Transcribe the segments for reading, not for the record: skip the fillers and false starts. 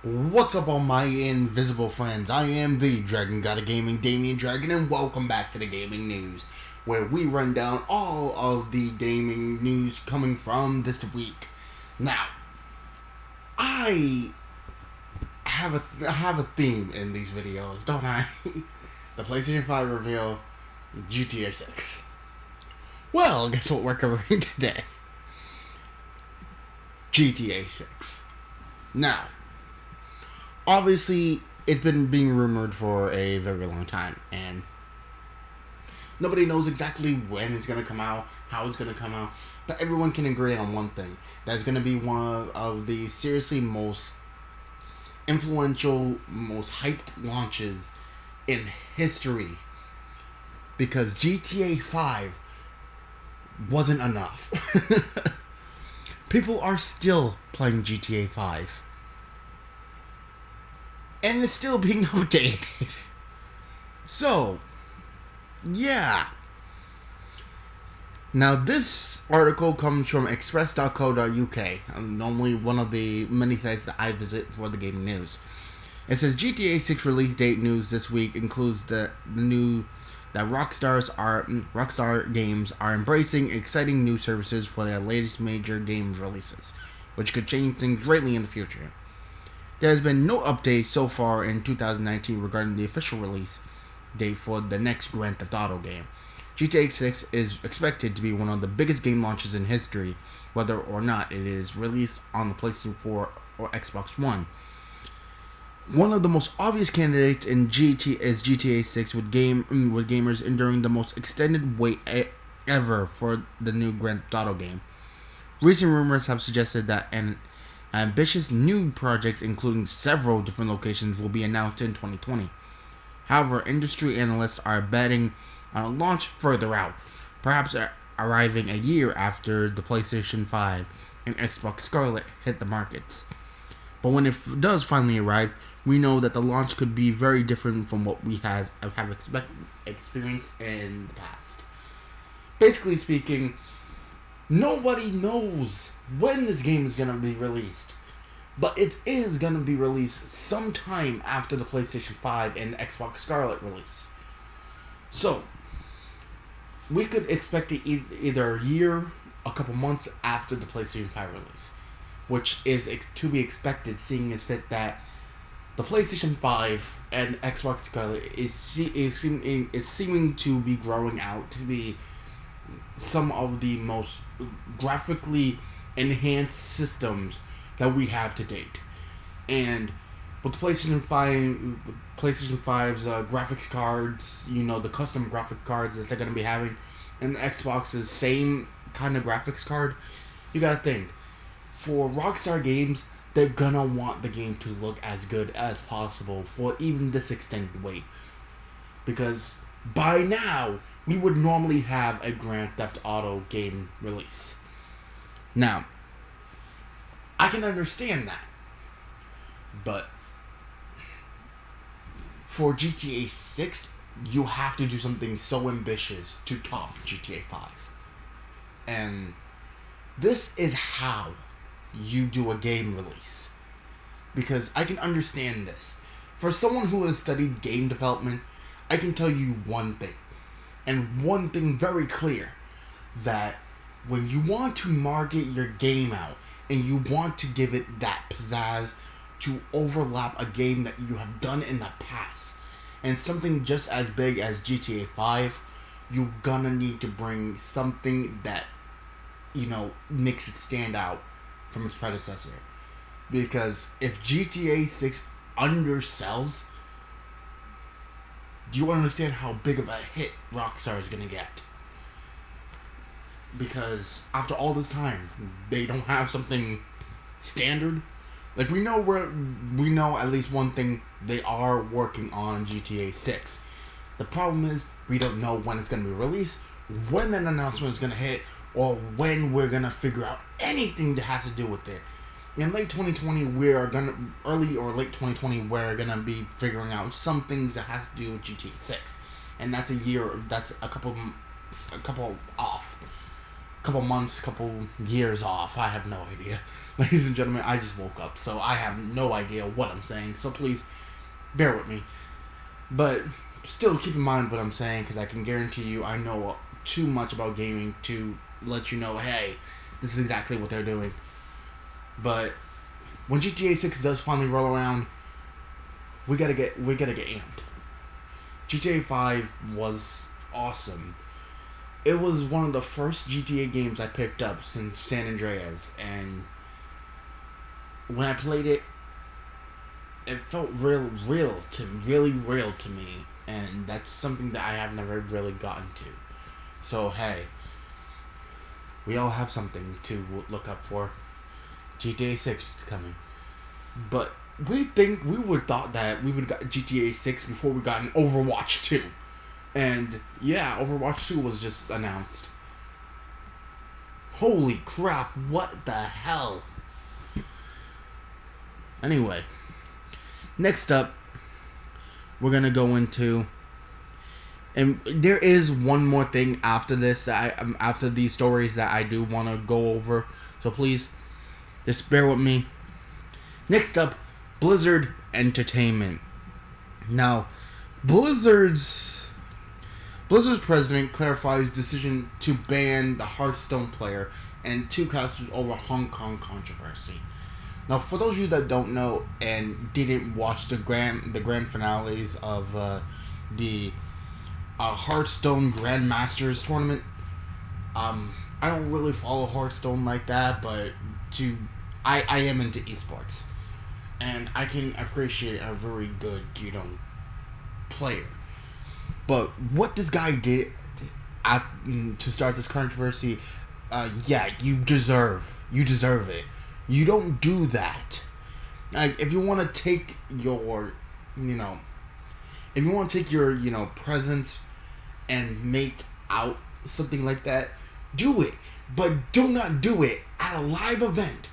What's up, all my invisible friends? I am the Dragon God of Gaming, Editor-D.Dragon, and welcome back to the Gaming News, where we run down all of the gaming news coming from this week. Now, I have a theme in these videos, don't I? The PlayStation 5 reveal, GTA 6. Well, guess what we're covering today? GTA 6. Now, obviously, it's been being rumored for a very long time, and nobody knows exactly when it's going to come out, how it's going to come out, but everyone can agree on one thing. That's going to be one of the seriously most influential, most hyped launches in history, because GTA 5 wasn't enough. People are still playing GTA 5. And it's still being updated. So, yeah. Now, this article comes from express.co.uk, normally one of the many sites that I visit for the gaming news. It says GTA 6 release date news this week includes the new that Rockstar Games are embracing exciting new services for their latest major games releases, which could change things greatly in the future. There has been no update so far in 2019 regarding the official release date for the next Grand Theft Auto game. GTA 6 is expected to be one of the biggest game launches in history, whether or not it is released on the PlayStation 4 or Xbox One. One of the most obvious candidates in is GTA 6, with gamers enduring the most extended wait ever for the new Grand Theft Auto game. Recent rumors have suggested that an ambitious new project, including several different locations, will be announced in 2020. However, industry analysts are betting on a launch further out, perhaps arriving a year after the PlayStation 5 and Xbox Scarlet hit the markets. But when it does finally arrive, we know that the launch could be very different from what we have experienced in the past. Basically speaking, nobody knows when this game is going to be released, but it is going to be released sometime after the PlayStation 5 and the Xbox Scarlet release. So, we could expect it either a year, a couple months after the PlayStation 5 release, which is to be expected, seeing as fit that the PlayStation 5 and Xbox Scarlet is seeming to be growing out to be some of the most graphically enhanced systems that we have to date. And with the PlayStation 5's graphics cards, the custom graphic cards that they're going to be having, and the Xbox's same kind of graphics card, you gotta think, for Rockstar Games, they're gonna want the game to look as good as possible for even this extended wait. Because by now, we would normally have a Grand Theft Auto game release. Now, I can understand that. But for GTA 6, you have to do something so ambitious to top GTA 5. And this is how you do a game release. Because I can understand this. For someone who has studied game development, I can tell you one thing. And one thing very clear. That when you want to market your game out, and you want to give it that pizzazz to overlap a game that you have done in the past, and something just as big as GTA 5, you're gonna need to bring something that, makes it stand out from its predecessor. Because if GTA 6 undersells, do you understand how big of a hit Rockstar is gonna get? Because after all this time, they don't have something standard. Like, we know at least one thing: they are working on GTA 6. The problem is, we don't know when it's gonna be released, when an announcement is gonna hit, or when we're gonna figure out anything that has to do with it. In late 2020, early or late 2020, we're gonna be figuring out some things that has to do with GTA 6, and that's a couple off. couple months, couple years off. I have no idea. Ladies and gentlemen, I just woke up, so I have no idea what I'm saying. So please, bear with me. But still keep in mind what I'm saying, because I can guarantee you I know too much about gaming to let you know, hey, this is exactly what they're doing. But when GTA 6 does finally roll around, we gotta get amped. GTA 5 was awesome. It was one of the first GTA games I picked up since San Andreas, and when I played it, it felt really real to me, and that's something that I have never really gotten to. So hey, we all have something to look up for. GTA 6 is coming, but we would thought that we would got GTA 6 before we got an Overwatch 2. And yeah, Overwatch 2 was just announced. Holy crap, what the hell? Anyway, next up, we're gonna go into, and there is one more thing after this that after these stories that I do want to go over. So please, just bear with me. Next up, Blizzard Entertainment. Now, Blizzard's president clarifies decision to ban the Hearthstone player and 2 casters over Hong Kong controversy. Now, for those of you that don't know and didn't watch the grand finales of the Hearthstone Grandmasters tournament, I don't really follow Hearthstone like that, but I am into esports, and I can appreciate a very good player. But what this guy did to start this controversy, yeah, you deserve it. You don't do that. Like, if you want to take your, presence and make out something like that, do it. But do not do it at a live event.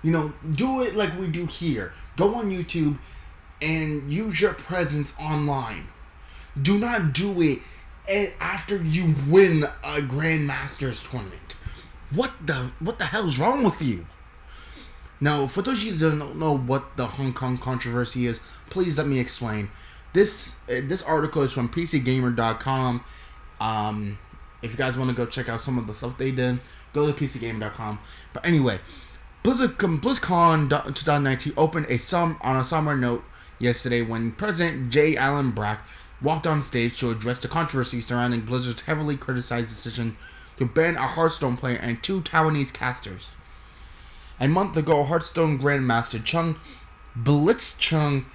Do it like we do here. Go on YouTube and use your presence online. Do not do it after you win a Grandmasters tournament. What the hell is wrong with you? Now, for those of you that don't know what the Hong Kong controversy is, please let me explain. This article is from PCGamer.com. If you guys want to go check out some of the stuff they did, go to PCGamer.com. But anyway, BlizzCon 2019 opened on a somber note yesterday when President J. Allen Brack walked on stage to address the controversy surrounding Blizzard's heavily criticized decision to ban a Hearthstone player and 2 Taiwanese casters. A month ago, Hearthstone Grandmaster Blitzchung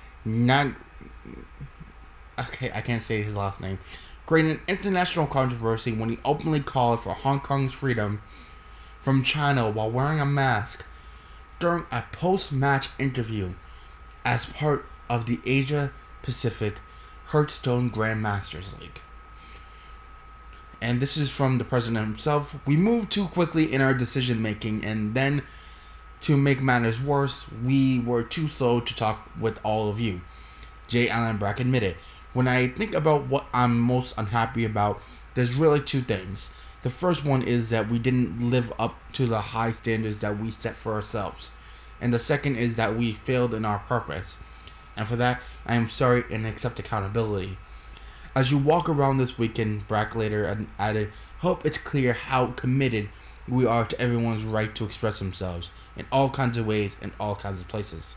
I can't say his last name, created an international controversy when he openly called for Hong Kong's freedom from China while wearing a mask during a post-match interview as part of the Asia-Pacific Hearthstone Grandmasters League. And this is from the president himself. We moved too quickly in our decision making, and then to make matters worse, we were too slow to talk with all of you, J. Allen Brack admitted. When I think about what I'm most unhappy about, there's really 2 things. The first one is that we didn't live up to the high standards that we set for ourselves. And the second is that we failed in our purpose. And for that, I am sorry and accept accountability. As you walk around this weekend, Brack later added, hope it's clear how committed we are to everyone's right to express themselves in all kinds of ways in all kinds of places.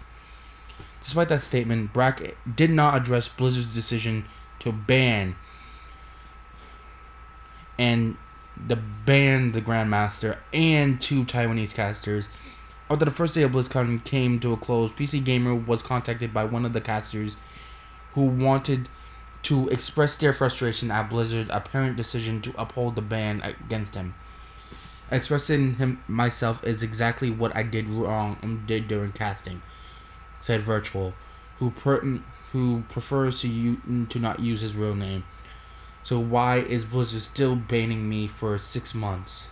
Despite that statement, Brack did not address Blizzard's decision to ban the Grandmaster and 2 Taiwanese casters. After the first day of BlizzCon came to a close, PC Gamer was contacted by one of the casters who wanted to express their frustration at Blizzard's apparent decision to uphold the ban against him. Expressing myself is exactly what I did wrong and did during casting, said Virtual, who prefers to not use his real name. So why is Blizzard still banning me for 6 months?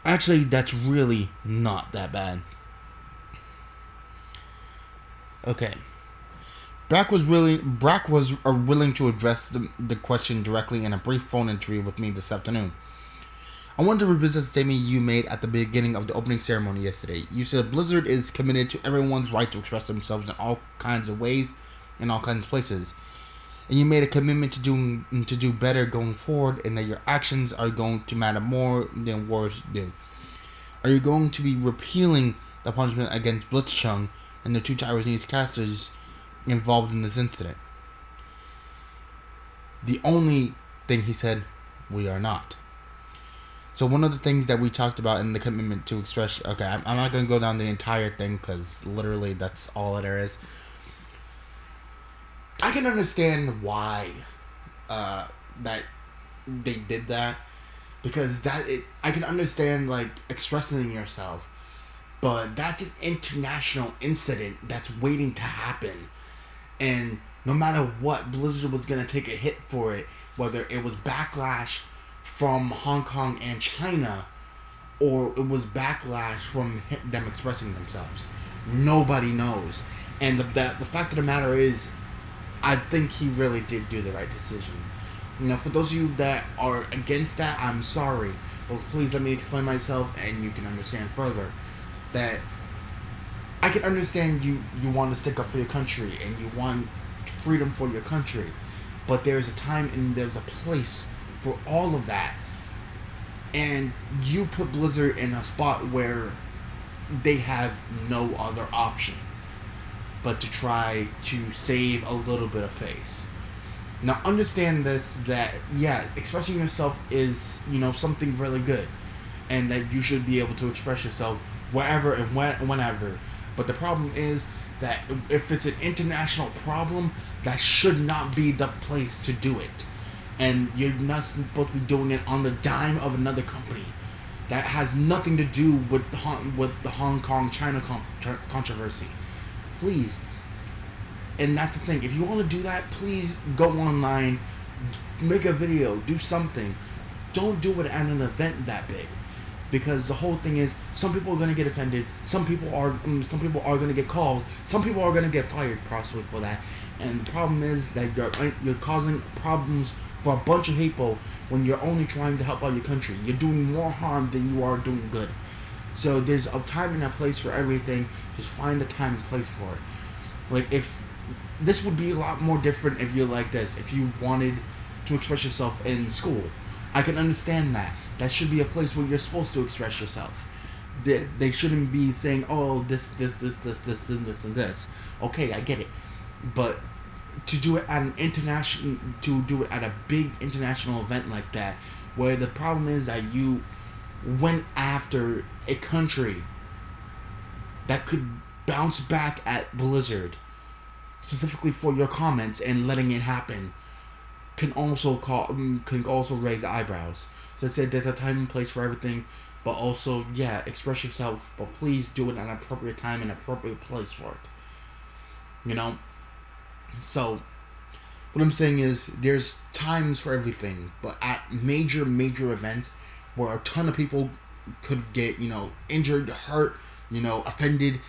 Actually, that's really not that bad. Okay. Brack was willing to address the question directly in a brief phone interview with me this afternoon. I want to revisit the statement you made at the beginning of the opening ceremony yesterday. You said Blizzard is committed to everyone's right to express themselves in all kinds of ways, in all kinds of places. And you made a commitment to do better going forward, and that your actions are going to matter more than words do. Are you going to be repealing the punishment against Blitzchung and the 2 Taiwanese casters involved in this incident? The only thing he said, we are not. So one of the things that we talked about in the commitment to express... Okay, I'm not going to go down the entire thing because literally that's all there is. I can understand why that they did that. Because I can understand, like, expressing yourself. But that's an international incident that's waiting to happen. And no matter what, Blizzard was going to take a hit for it. Whether it was backlash from Hong Kong and China, or it was backlash from them expressing themselves. Nobody knows. And the fact of the matter is, I think he really did do the right decision. You know, for those of you that are against that, I'm sorry. Well, please let me explain myself and you can understand further. That I can understand you want to stick up for your country and you want freedom for your country. But there's a time and there's a place for all of that. And you put Blizzard in a spot where they have no other option but to try to save a little bit of face. Now understand this, that yeah, expressing yourself is, you know, something really good, and that you should be able to express yourself wherever and whenever. But the problem is that if it's an international problem, that should not be the place to do it. And you're not supposed to be doing it on the dime of another company. That has nothing to do with the Hong Kong-China controversy. Please. And that's the thing. If you want to do that, please go online, make a video, do something. Don't do it at an event that big. Because the whole thing is, some people are going to get offended. Some people are going to get calls. Some people are going to get fired possibly for that. And the problem is that you're causing problems for a bunch of people when you're only trying to help out your country. You're doing more harm than you are doing good. So there's a time and a place for everything. Just find the time and place for it. Like, if this would be a lot more different if you're like this. If you wanted to express yourself in school, I can understand that. That should be a place where you're supposed to express yourself. They shouldn't be saying, oh, this, and this. Okay, I get it. But to do it at a big international event like that, where the problem is that you went after a country that could bounce back at Blizzard, specifically for your comments and letting it happen, can also raise eyebrows. So I said there's a time and place for everything, but also, yeah, express yourself, but please do it at an appropriate time and appropriate place for it. You know? So, what I'm saying is, there's times for everything, but at major events where a ton of people could get, you know, injured, hurt, you know, offended,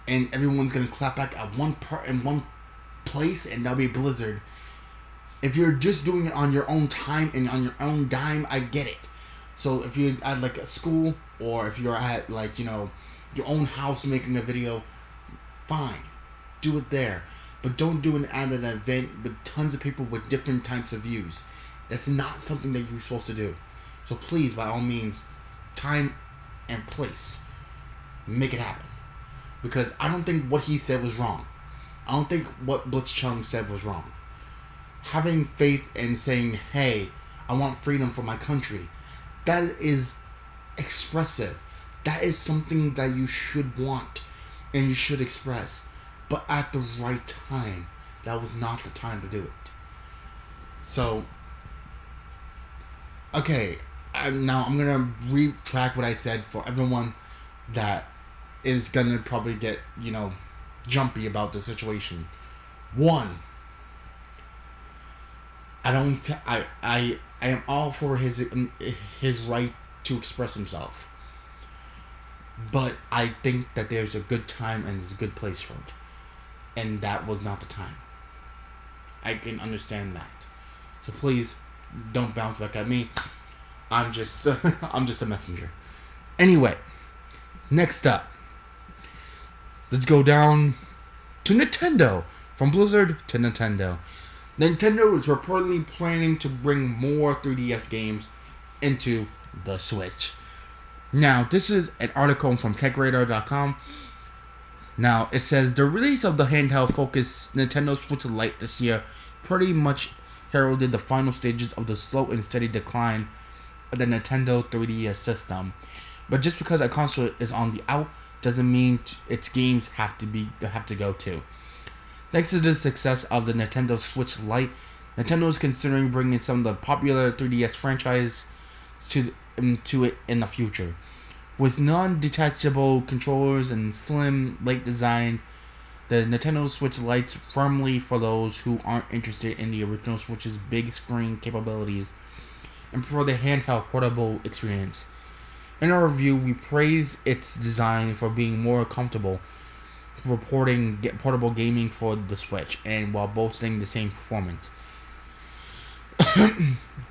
and everyone's gonna clap back at one place, and that'll be Blizzard. If you're just doing it on your own time and on your own dime, I get it. So if you're at like a school, or if you're at like, you know, your own house making a video, fine, do it there. But don't do it at an event with tons of people with different types of views. That's not something that you're supposed to do. So please, by all means, time and place, make it happen. Because I don't think what he said was wrong. I don't think what Blitzchung said was wrong. Having faith and saying, hey, I want freedom for my country, that is expressive. That is something that you should want and you should express. But at the right time, that was not the time to do it. So, okay, now I'm going to retract what I said for everyone that is going to probably get, you know, jumpy about the situation. One, I am all for his right to express himself. But I think that there's a good time and there's a good place for it. And that was not the time. I can understand that. So please, don't bounce back at me. I'm just I'm just a messenger. Anyway, next up, let's go down to Nintendo. From Blizzard to Nintendo. Nintendo is reportedly planning to bring more 3DS games into the Switch. Now, this is an article from TechRadar.com. Now, it says the release of the handheld-focused Nintendo Switch Lite this year pretty much heralded the final stages of the slow and steady decline of the Nintendo 3DS system. But just because a console is on the out doesn't mean its games have to go too. Thanks to the success of the Nintendo Switch Lite, Nintendo is considering bringing some of the popular 3DS franchises to it in the future. With non-detachable controllers and slim, light design, the Nintendo Switch Lite's firmly for those who aren't interested in the original Switch's big screen capabilities and prefer the handheld portable experience. In our review, we praise its design for being more comfortable reporting portable gaming for the Switch, and while boasting the same performance.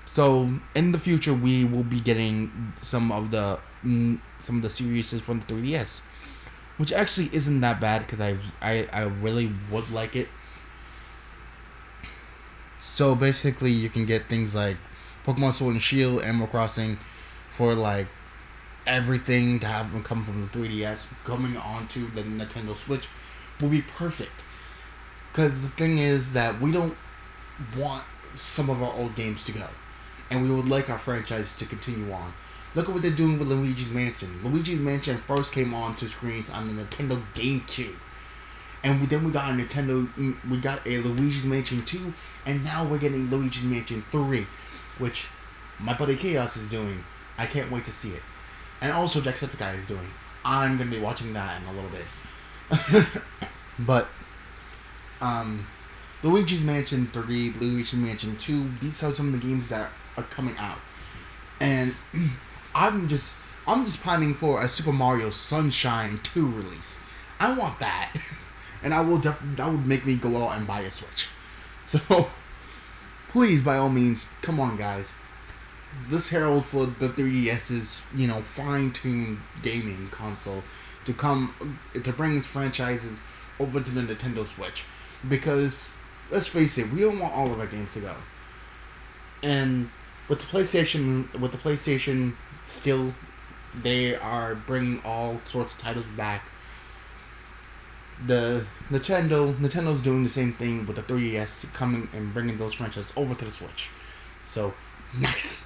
So in the future, we will be getting some of the series from the 3DS, which actually isn't that bad because I really would like it. So basically, you can get things like Pokemon Sword and Shield, Animal Crossing, for like everything to have them come from the 3DS coming onto the Nintendo Switch will be perfect. Because the thing is that we don't want some of our old games to go, and we would like our franchise to continue on. Look at what they're doing with Luigi's Mansion. Luigi's Mansion first came onto screens on the Nintendo GameCube, and then we got a Luigi's Mansion 2, and now we're getting Luigi's Mansion 3, which my buddy Chaos is doing. I can't wait to see it. And also Jacksepticeye is doing. I'm going to be watching that in a little bit. But, Luigi's Mansion 3, Luigi's Mansion 2, these are some of the games that are coming out. And I'm just pining for a Super Mario Sunshine 2 release. I want that. And that would make me go out and buy a Switch. So, please, by all means, come on, guys. This herald for the 3DS's, fine-tuned gaming console to bring its franchises over to the Nintendo Switch. Because, let's face it, we don't want all of our games to go. And with the PlayStation still, they are bringing all sorts of titles back. The Nintendo's doing the same thing with the 3DS, coming and bringing those franchises over to the Switch. So, nice!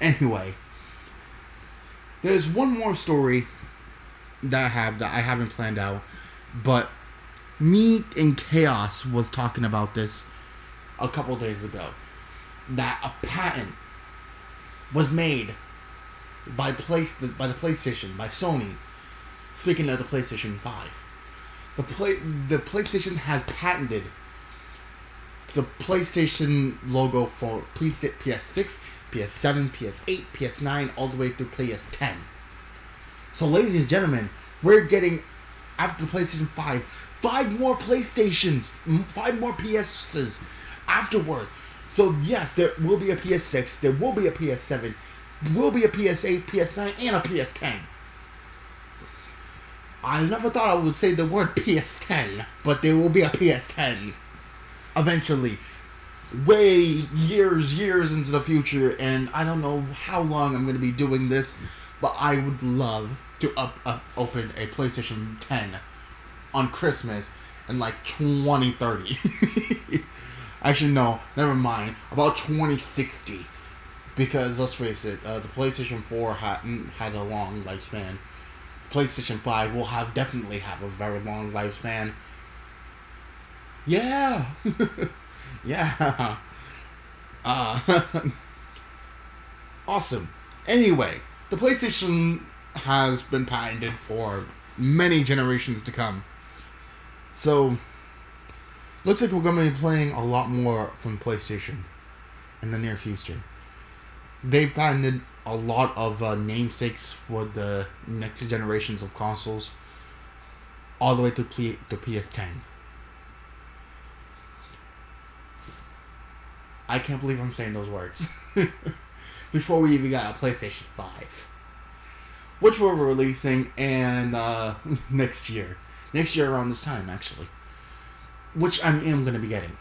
Anyway, there's one more story that I haven't planned out, but me and Chaos was talking about this a couple days ago. That a patent was made by the PlayStation, by Sony. Speaking of the PlayStation 5, the PlayStation had patented the PlayStation logo for PS6, PS7, PS8, PS9, all the way through PS10. So, ladies and gentlemen, we're getting, after the PlayStation 5 more PlayStations, 5 more PSs afterwards. So, yes, there will be a PS6, there will be a PS7, will be a PS8, PS9, and a PS10. I never thought I would say the word PS10, but there will be a PS10 eventually. Way years into the future, and I don't know how long I'm going to be doing this, but I would love to open a PlayStation 10 on Christmas in like 2030. Actually, no, never mind. About 2060. Because, let's face it, the PlayStation 4 had a long lifespan. PlayStation 5 will definitely have a very long lifespan. Yeah! Yeah. Awesome. Anyway, the PlayStation has been patented for many generations to come. So, looks like we're going to be playing a lot more from PlayStation in the near future. They've patented a lot of namesakes for the next generations of consoles, all the way to PS10. I can't believe I'm saying those words. before we even got a PlayStation 5. Which we're releasing next year. Next year around this time, actually. Which I am going to be getting.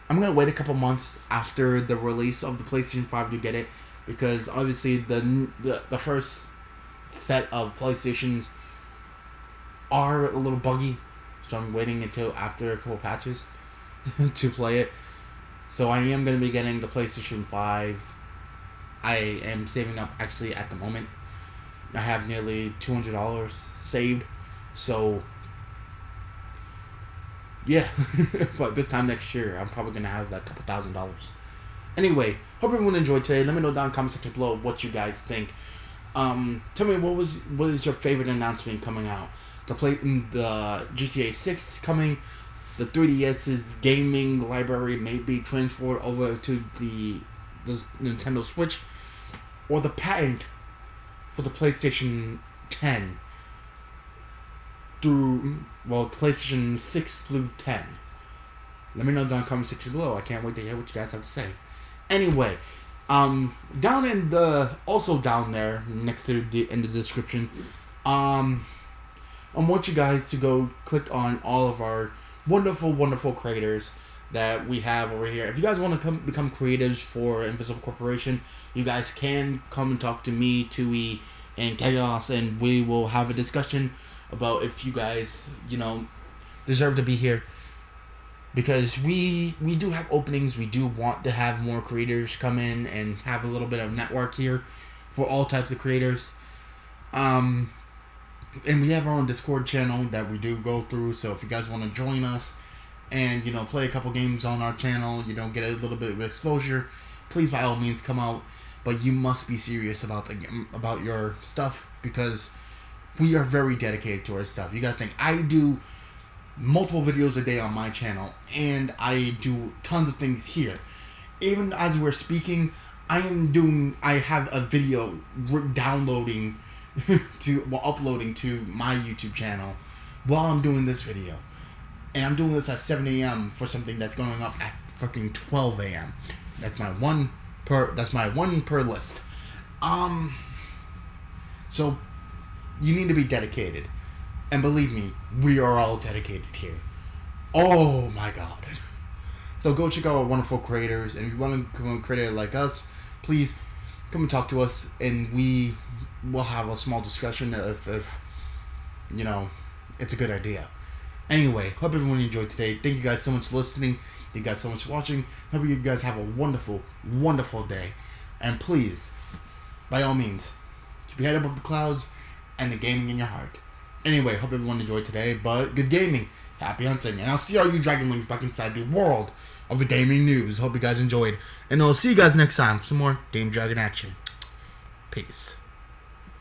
I'm going to wait a couple months after the release of the PlayStation 5 to get it. Because obviously the first set of PlayStations are a little buggy. So I'm waiting until after a couple patches to play it. So I am going to be getting the PlayStation 5. I am saving up actually at the moment. I have nearly $200 saved. So yeah. But this time next year I'm probably going to have that couple $1,000. Anyway, hope everyone enjoyed today. Let me know down in the comment section below what you guys think. Tell me what is your favorite announcement coming out? The GTA 6 coming. The 3DS's gaming library may be transferred over to the Nintendo Switch, or the patent for the PlayStation 10 through PlayStation 6 through 10. Let me know down in the comment section below. I can't wait to hear what you guys have to say. Anyway, down there next to in the description, I want you guys to go click on all of our wonderful creators that we have over here. If you guys want to become creators for Invisible Corporation, you guys can come and talk to me, Tui, and Chaos, and we will have a discussion about if you guys, deserve to be here. Because we do have openings. We do want to have more creators come in and have a little bit of network here for all types of creators. And we have our own Discord channel that we do go through. So if you guys want to join us and, play a couple games on our channel, get a little bit of exposure, please by all means come out. But you must be serious about your stuff, because we are very dedicated to our stuff. You got to think, I do multiple videos a day on my channel, and I do tons of things here. Even as we're speaking, I have a video downloading uploading to my YouTube channel while I'm doing this video. And I'm doing this at 7 a.m. for something that's going up at fucking 12 a.m. That's my one per list. So you need to be dedicated. And believe me, we are all dedicated here. Oh my god. So go check out our wonderful creators. And if you want to become a creator like us, please come and talk to us. And we will have a small discussion if it's a good idea. Anyway, hope everyone enjoyed today. Thank you guys so much for listening. Thank you guys so much for watching. Hope you guys have a wonderful day. And please, by all means, keep your head above the clouds and the gaming in your heart. Anyway, hope everyone enjoyed today, but good gaming. Happy hunting. And I'll see all you Dragonlings back inside the world of the gaming news. Hope you guys enjoyed. And I'll see you guys next time for some more D.Dragon action. Peace.